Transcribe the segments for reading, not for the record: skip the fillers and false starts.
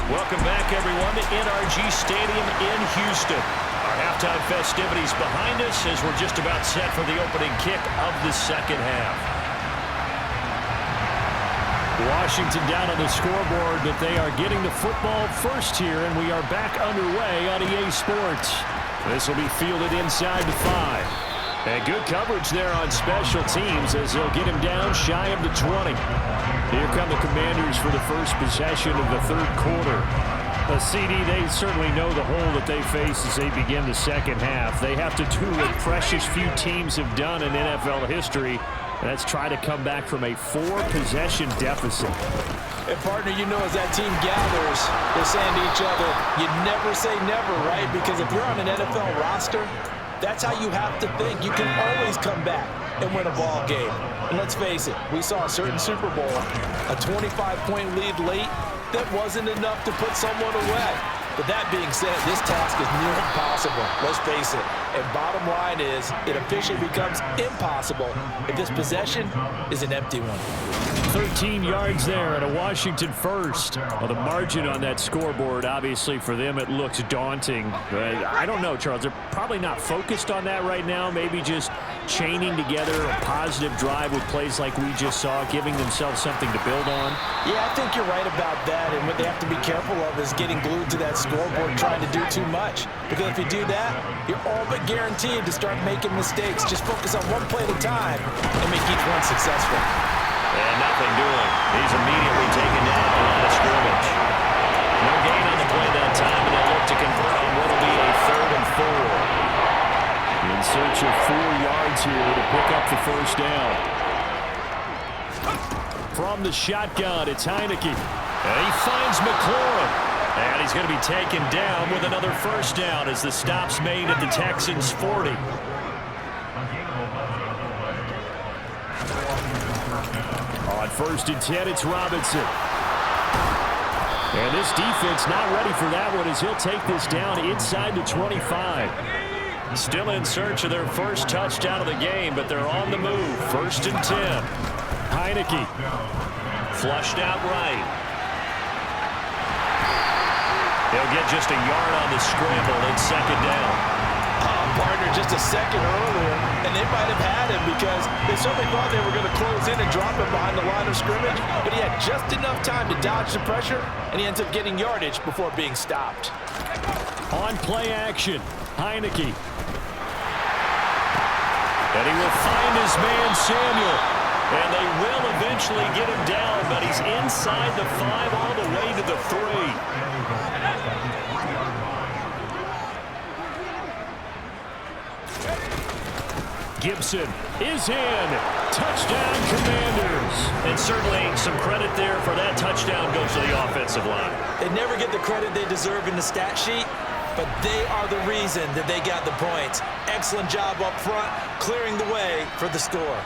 Welcome back, everyone, to NRG Stadium in Houston. Our halftime festivities behind us as we're just about set for the opening kick of the second half. Washington down on the scoreboard, but they are getting the football first here, and we are back underway on EA Sports. This will be fielded inside the 5. And good coverage there on special teams as they'll get him down shy of the 20. Here come the Commanders for the first possession of the third quarter. The CD, they certainly know the hole that they face as they begin the second half. They have to do what precious few teams have done in NFL history. That's try to come back from a 4-possession deficit. And, partner, you know as that team gathers, they're saying to each other, you never say never, right? Because if you're on an NFL roster, that's how you have to think. You can always come back and win a ball game. And let's face it, we saw a certain Super Bowl, a 25-point lead late, that wasn't enough to put someone away. But that being said, this task is near impossible. Let's face it. And bottom line is, it officially becomes impossible if this possession is an empty one. 13 yards there and a Washington first. Well, the margin on that scoreboard, obviously, for them, it looks daunting. But I don't know, Charles. They're probably not focused on that right now. Maybe just chaining together a positive drive with plays like we just saw, giving themselves something to build on. Yeah, I think you're right about that. And what they have to be careful of is getting glued to that scoreboard trying to do too much. Because if you do that, you're all but guaranteed to start making mistakes. Just focus on one play at a time and make each one successful. And nothing doing. He's immediately taken down on the line of scrimmage. No gain on the play that time, and they'll look to convert on what will be a 3rd and 4. In search of 4 yards here to pick up the first down. From the shotgun, it's Heineke. And he finds McLaurin. And he's going to be taken down with another first down as the stop's made at the Texans' 40. On 1st and 10, it's Robinson. And this defense not ready for that one as he'll take this down inside the 25. Still in search of their first touchdown of the game, but they're on the move. 1st and 10. Heineke. Flushed out right. He'll get just a yard on the scramble. It's 2nd down. Partner, just a second earlier, and they might have had him because they certainly thought they were going to close in and drop him behind the line of scrimmage, but he had just enough time to dodge the pressure, and he ends up getting yardage before being stopped. On play action, Heineke. And he will find his man, Samuel. And they will eventually get him down, but he's inside the 5 all the way to the 3. Gibson is in. Touchdown, Commanders. And certainly some credit there for that touchdown goes to the offensive line. They never get the credit they deserve in the stat sheet, but they are the reason that they got the points. Excellent job up front, clearing the way for the score.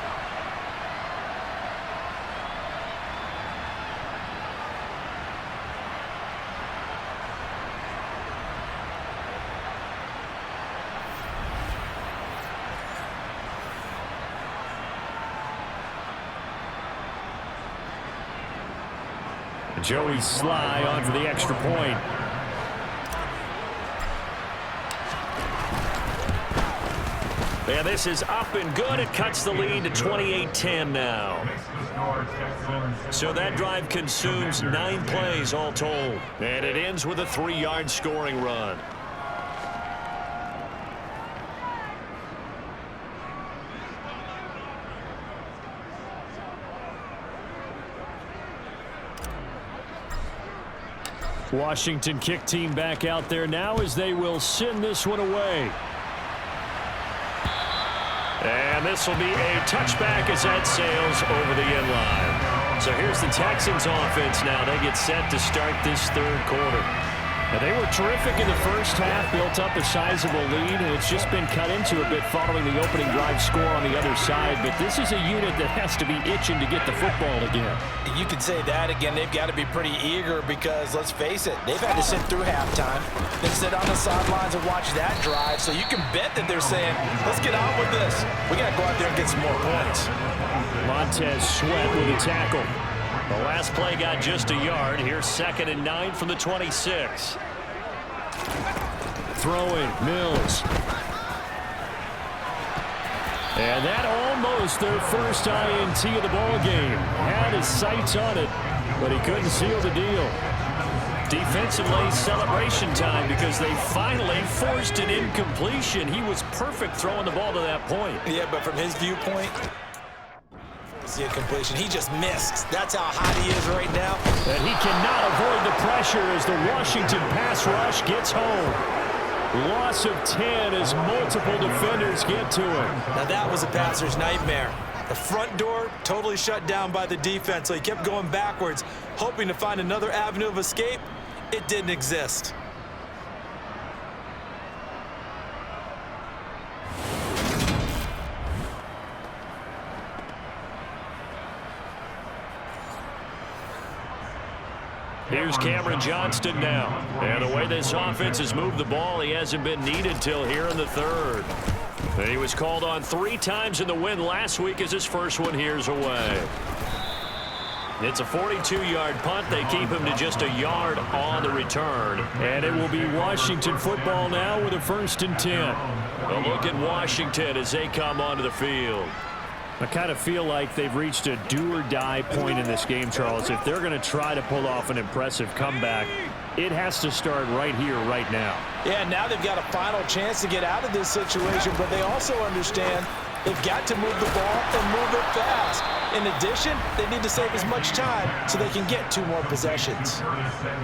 Joey Sly on for the extra point. And this is up and good. It cuts the lead to 28-10 now. So that drive consumes 9 plays all told. And it ends with a 3-yard scoring run. Washington kick team back out there now as they will send this one away. And this will be a touchback as that sails over the end line. So here's the Texans offense now. They get set to start this 3rd quarter. Now, they were terrific in the first half, built up a sizable lead, and it's just been cut into a bit following the opening drive score on the other side. But this is a unit that has to be itching to get the football again. You could say that again. They've got to be pretty eager because, let's face it, they've had to sit through halftime, then sit on the sidelines and watch that drive. So you can bet that they're saying, let's get on with this. We got to go out there and get some more points. Montez Sweat with a tackle. The last play got just a yard. Here's 2nd and 9 from the 26. Throwing, Mills. And that almost their first INT of the ball game. Had his sights on it, but he couldn't seal the deal. Defensively, celebration time because they finally forced an incompletion. He was perfect throwing the ball to that point. Yeah, but from his viewpoint, it's the incompletion. He just missed. That's how hot he is right now. And he cannot avoid the pressure as the Washington pass rush gets home. Loss of 10 as multiple defenders get to him. Now that was a passer's nightmare. The front door totally shut down by the defense, so he kept going backwards, hoping to find another avenue of escape. It didn't exist. Here's Cameron Johnston now. And the way this offense has moved the ball, he hasn't been needed till here in the 3rd. He was called on 3 times in the win last week as his first one here's away. It's a 42-yard punt. They keep him to just a yard on the return. And it will be Washington football now with a 1st and 10. A look at Washington as they come onto the field. I kind of feel like they've reached a do-or-die point in this game, Charles. If they're going to try to pull off an impressive comeback, it has to start right here, right now. Yeah, now they've got a final chance to get out of this situation, but they also understand they've got to move the ball and move it fast. In addition, they need to save as much time so they can get 2 more possessions.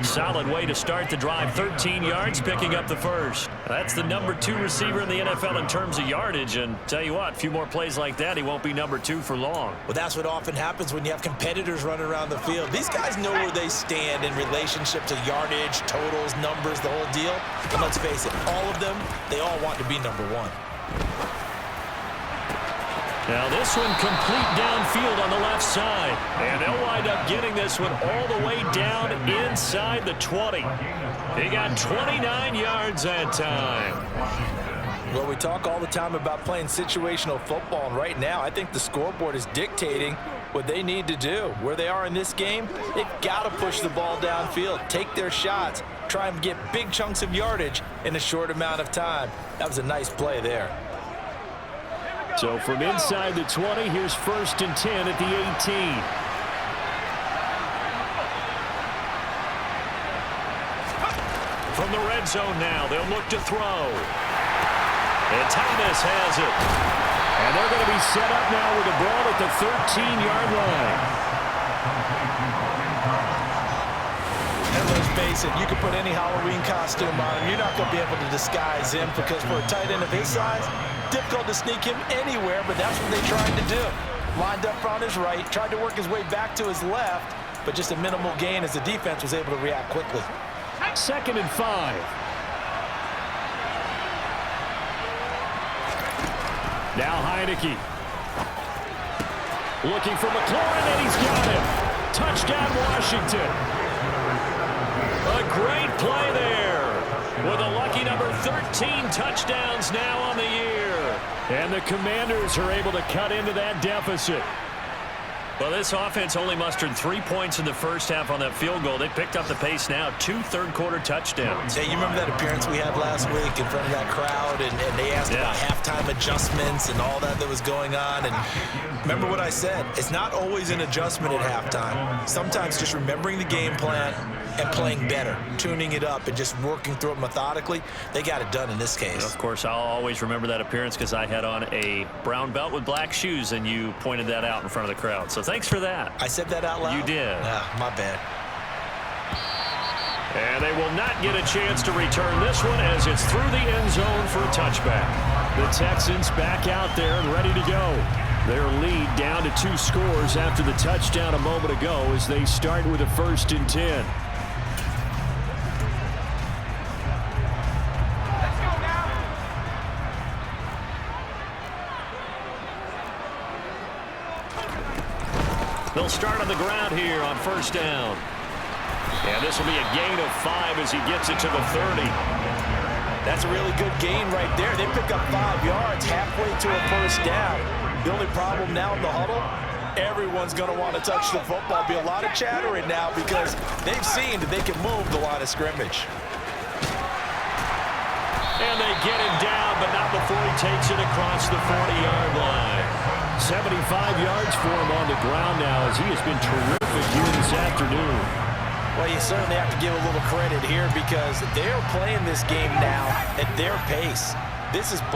Solid way to start the drive. 13 yards, picking up the first. That's the number 2 receiver in the NFL in terms of yardage. And tell you what, a few more plays like that, he won't be number 2 for long. Well, that's what often happens when you have competitors running around the field. These guys know where they stand in relationship to yardage, totals, numbers, the whole deal. And let's face it, all of them, they all want to be number 1. Now this one complete downfield on the left side. And they'll wind up getting this one all the way down inside the 20. He got 29 yards that time. Well, we talk all the time about playing situational football, and right now I think the scoreboard is dictating what they need to do. Where they are in this game, they've got to push the ball downfield, take their shots, try and get big chunks of yardage in a short amount of time. That was a nice play there. So from inside the 20, here's 1st and 10 at the 18. From the red zone now, they'll look to throw. And Thomas has it. And they're going to be set up now with the ball at the 13-yard line. And let's face it, you can put any Halloween costume on him. You're not going to be able to disguise him because for a tight end of his size, difficult to sneak him anywhere, but that's what they tried to do. Lined up on his right, tried to work his way back to his left, but just a minimal gain as the defense was able to react quickly. 2nd and 5. Now Heineke. Looking for McLaurin, and he's got him. Touchdown, Washington. A great play there. With a lucky number 13 touchdowns now on the year. And the Commanders are able to cut into that deficit. Well, this offense only mustered 3 points in the first half on that field goal. They picked up the pace now, 2 third-quarter touchdowns. Hey, you remember that appearance we had last week in front of that crowd, and they asked about halftime adjustments and all that was going on. And remember what I said, it's not always an adjustment at halftime. Sometimes just remembering the game plan and playing better, tuning it up and just working through it methodically. They got it done in this case. And of course, I'll always remember that appearance because I had on a brown belt with black shoes, and you pointed that out in front of the crowd. So thanks for that. I said that out loud? You did. My bad. And they will not get a chance to return this one as it's through the end zone for a touchback. The Texans back out there and ready to go. Their lead down to 2 scores after the touchdown a moment ago as they start with a 1st and 10. They'll start on the ground here on 1st down. And this will be a gain of 5 as he gets it to the 30. That's a really good gain right there. They pick up 5 yards halfway to a 1st down. The only problem now in the huddle, everyone's going to want to touch the football. Be a lot of chattering now because they've seen that they can move the line of scrimmage. And they get him down, but not before he takes it across the 40-yard line. 75 yards for him on the ground now as he has been terrific here this afternoon. Well, you certainly have to give a little credit here because they're playing this game now at their pace. This is